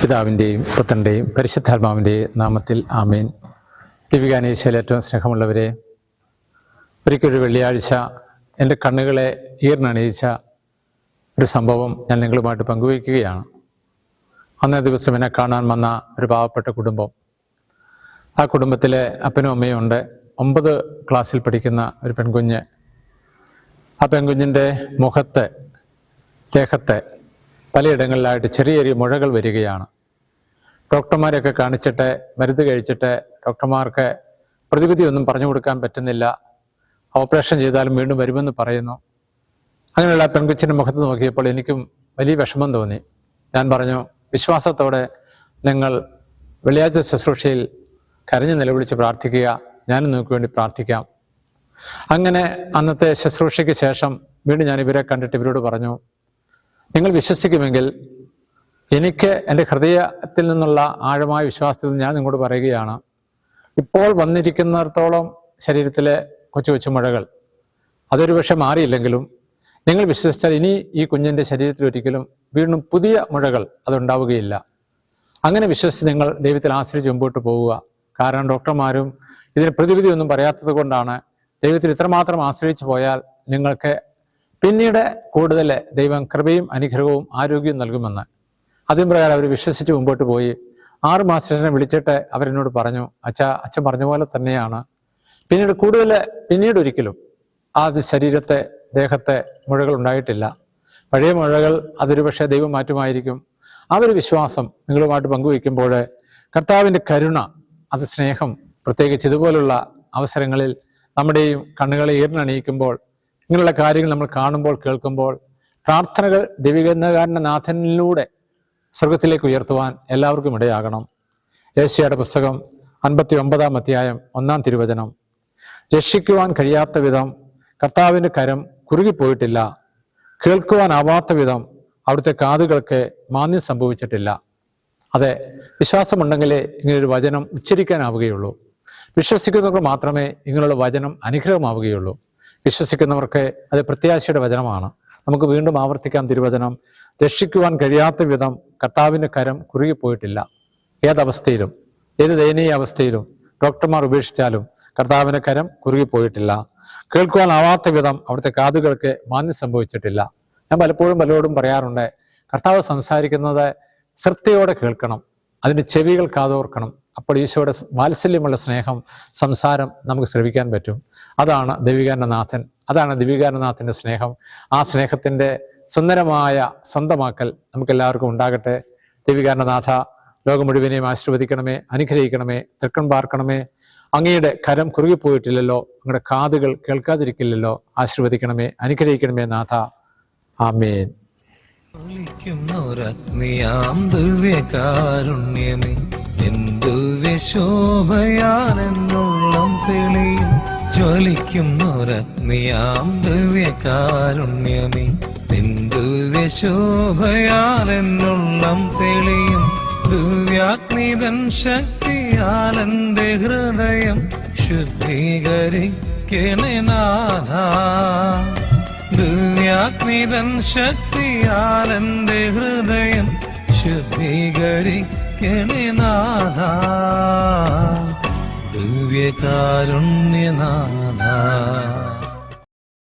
പിതാവിൻ്റെയും പുത്രൻ്റെയും പരിശുദ്ധാത്മാവിൻ്റെയും നാമത്തിൽ ആമേൻ. ദിവ്യകാനീശയിൽ ഏറ്റവും സ്നേഹമുള്ളവരെ, ഒരിക്കലൊരു വെള്ളിയാഴ്ച എൻ്റെ കണ്ണുകളെ ഈർന്നണിയിച്ച ഒരു സംഭവം ഞാൻ നിങ്ങളുമായിട്ട് പങ്കുവയ്ക്കുകയാണ്. അന്നേ ദിവസം എന്നെ കാണാൻ വന്ന ഒരു പാവപ്പെട്ട കുടുംബം. ആ കുടുംബത്തിലെ അപ്പനും അമ്മയും ഉണ്ട്. 9 ക്ലാസ്സിൽ പഠിക്കുന്ന ഒരു പെൺകുഞ്ഞ്. ആ പെൺകുഞ്ഞിൻ്റെ മുഖത്ത്, ദേഹത്തെ പലയിടങ്ങളിലായിട്ട് ചെറിയ ചെറിയ മുഴകൾ വരികയാണ്. ഡോക്ടർമാരെയൊക്കെ കാണിച്ചിട്ട് മരുന്ന് കഴിച്ചിട്ട് ഡോക്ടർമാർക്ക് പ്രതിവിധിയൊന്നും പറഞ്ഞു കൊടുക്കാൻ പറ്റുന്നില്ല. ഓപ്പറേഷൻ ചെയ്താലും വീണ്ടും വരുമെന്ന് പറയുന്നു. അങ്ങനെയുള്ള പെൺകുച്ചിൻ്റെ മുഖത്ത് നോക്കിയപ്പോൾ എനിക്കും വലിയ വിഷമം തോന്നി. ഞാൻ പറഞ്ഞു, വിശ്വാസത്തോടെ നിങ്ങൾ വെള്ളിയാഴ്ച ശുശ്രൂഷയിൽ കരഞ്ഞു നിലവിളിച്ച് പ്രാർത്ഥിക്കുക, ഞാനും നിങ്ങൾക്ക് വേണ്ടി പ്രാർത്ഥിക്കാം. അങ്ങനെ അന്നത്തെ ശുശ്രൂഷയ്ക്ക് ശേഷം വീണ്ടും ഞാൻ ഇവരെ കണ്ടിട്ട് ഇവരോട് പറഞ്ഞു, നിങ്ങൾ വിശ്വസിക്കുമെങ്കിൽ എനിക്ക് എൻ്റെ ഹൃദയത്തിൽ നിന്നുള്ള ആഴമായ വിശ്വാസത്തിൽ ഞാൻ നിങ്ങളോട് പറയുകയാണ്, ഇപ്പോൾ വന്നിരിക്കുന്നിടത്തോളം ശരീരത്തിലെ കൊച്ചു കൊച്ചു മുഴകൾ അതൊരു പക്ഷെ മാറിയില്ലെങ്കിലും നിങ്ങൾ വിശ്വസിച്ചാൽ ഇനി ഈ കുഞ്ഞിൻ്റെ ശരീരത്തിൽ ഒരിക്കലും വീണ്ടും പുതിയ മുഴകൾ അതുണ്ടാവുകയില്ല. അങ്ങനെ വിശ്വസിച്ച് നിങ്ങൾ ദൈവത്തിൽ ആശ്രയിച്ച് മുമ്പോട്ട് പോവുക. കാരണം ഡോക്ടർമാരും ഇതിന് പ്രതിവിധി ഒന്നും പറയാത്തത് കൊണ്ടാണ്. ദൈവത്തിൽ ഇത്രമാത്രം ആശ്രയിച്ച് പോയാൽ നിങ്ങൾക്ക് പിന്നീട് കൂടുതൽ ദൈവം കൃപയും അനുഗ്രഹവും ആരോഗ്യവും നൽകുമെന്ന്. അതിന് പ്രകാരം അവർ വിശ്വസിച്ച് മുമ്പോട്ട് പോയി. 6 മാസത്തിനെ വിളിച്ചിട്ട് അവരെന്നോട് പറഞ്ഞു, അച്ഛൻ പറഞ്ഞ പോലെ തന്നെയാണ്. പിന്നീട് ഒരിക്കലും ആ ശരീരത്തെ, ദേഹത്തെ മുഴകൾ ഉണ്ടായിട്ടില്ല. പഴയ മുഴകൾ അതൊരു പക്ഷേ ദൈവം മാറ്റുമായിരിക്കും. ആ ഒരു വിശ്വാസം നിങ്ങളുമായിട്ട് പങ്കുവയ്ക്കുമ്പോൾ കർത്താവിൻ്റെ കരുണ, അത് സ്നേഹം, പ്രത്യേകിച്ച് ഇതുപോലുള്ള അവസരങ്ങളിൽ നമ്മുടെയും കണ്ണുകളെ ഈർന്നണിയിക്കുമ്പോൾ, ഇങ്ങനെയുള്ള കാര്യങ്ങൾ നമ്മൾ കാണുമ്പോൾ, കേൾക്കുമ്പോൾ, പ്രാർത്ഥനകൾ ദൈവികകാരൻ്റെ നാഥനിലൂടെ സ്വർഗത്തിലേക്ക് ഉയർത്തുവാൻ എല്ലാവർക്കും ഇടയാകണം. യേശയ്യായുടെ പുസ്തകം 59-ാം അധ്യായം 1-ാം തിരുവചനം, രക്ഷിക്കുവാൻ കഴിയാത്ത വിധം കർത്താവിൻ്റെ കരം കുറുകിപ്പോയിട്ടില്ല, കേൾക്കുവാനാവാത്ത വിധം അവിടുത്തെ കാതുകൾക്ക് മാന്യം സംഭവിച്ചിട്ടില്ല. അതെ, വിശ്വാസമുണ്ടെങ്കിലേ ഇങ്ങനൊരു വചനം ഉച്ചരിക്കാനാവുകയുള്ളൂ. വിശ്വസിക്കുന്നവർക്ക് മാത്രമേ ഇങ്ങനെയുള്ള വചനം അനുഗ്രഹമാവുകയുള്ളൂ. വിശ്വസിക്കുന്നവർക്ക് അത് പ്രത്യാശയുടെ വചനമാണ്. നമുക്ക് വീണ്ടും ആവർത്തിക്കാം തിരുവചനം. രക്ഷിക്കുവാൻ കഴിയാത്ത വിധം കർത്താവിൻ്റെ കരം കുറുകിപ്പോയിട്ടില്ല. ഏതവസ്ഥയിലും, ഏത് ദയനീയ അവസ്ഥയിലും ഡോക്ടർമാർ ഉപേക്ഷിച്ചാലും കർത്താവിൻ്റെ കരം കുറുകിപ്പോയിട്ടില്ല. കേൾക്കുവാനാവാത്ത വിധം അവിടുത്തെ കാതുകൾക്ക് മാന്യം സംഭവിച്ചിട്ടില്ല. ഞാൻ പലപ്പോഴും പലരോടും പറയാറുണ്ട്, കർത്താവ് സംസാരിക്കുന്നത് ശ്രദ്ധയോടെ കേൾക്കണം, അതിൻ്റെ ചെവികൾ കാതോർക്കണം. അപ്പോൾ ഈശോയുടെ വാത്സല്യമുള്ള സ്നേഹം, സംസാരം നമുക്ക് ശ്രവിക്കാൻ പറ്റും. അതാണ് ദൈവികാരനാഥൻ, അതാണ് ദിവ്യകാരനാഥൻ്റെ സ്നേഹം. ആ സ്നേഹത്തിൻ്റെ സുന്ദരമായ സ്വന്തമാക്കൽ നമുക്കെല്ലാവർക്കും ഉണ്ടാകട്ടെ. ദിവ്യകാരനാഥ, ലോകം മുഴുവനെയും ആശീർവദിക്കണമേ, അനുഗ്രഹിക്കണമേ, തൃക്കൺ പാർക്കണമേ. അങ്ങയുടെ കരം കുറുകിപ്പോയിട്ടില്ലല്ലോ, അങ്ങയുടെ കാതുകൾ കേൾക്കാതിരിക്കില്ലല്ലോ. ആശീർവദിക്കണമേ, അനുഗ്രഹിക്കണമേ നാഥ. ആമേൻ. ദിവ്യകാരുണ്യമേ, ദിവ്യശോഭയാലെന്നുള്ളം തെളിയും ജ്വലിക്കുന്നൊരഗ്നിയാം ദിവ്യകാരുണ്യമേ, ദിവ്യശോഭയാലെന്നുള്ളം തെളിയും ദിവ്യാഗ്നിതൻ ശക്തിയാലെന്റെ ഹൃദയം ശുദ്ധീകരിക്കണേ നാഥ. ദിവ്യാഗ്നിതൻ ശക്തിയാലെന്റെ ഹൃദയം ശുദ്ധീകരിക്കണേ നാഥ. ദിവ്യകാരുണ്യനാഥ.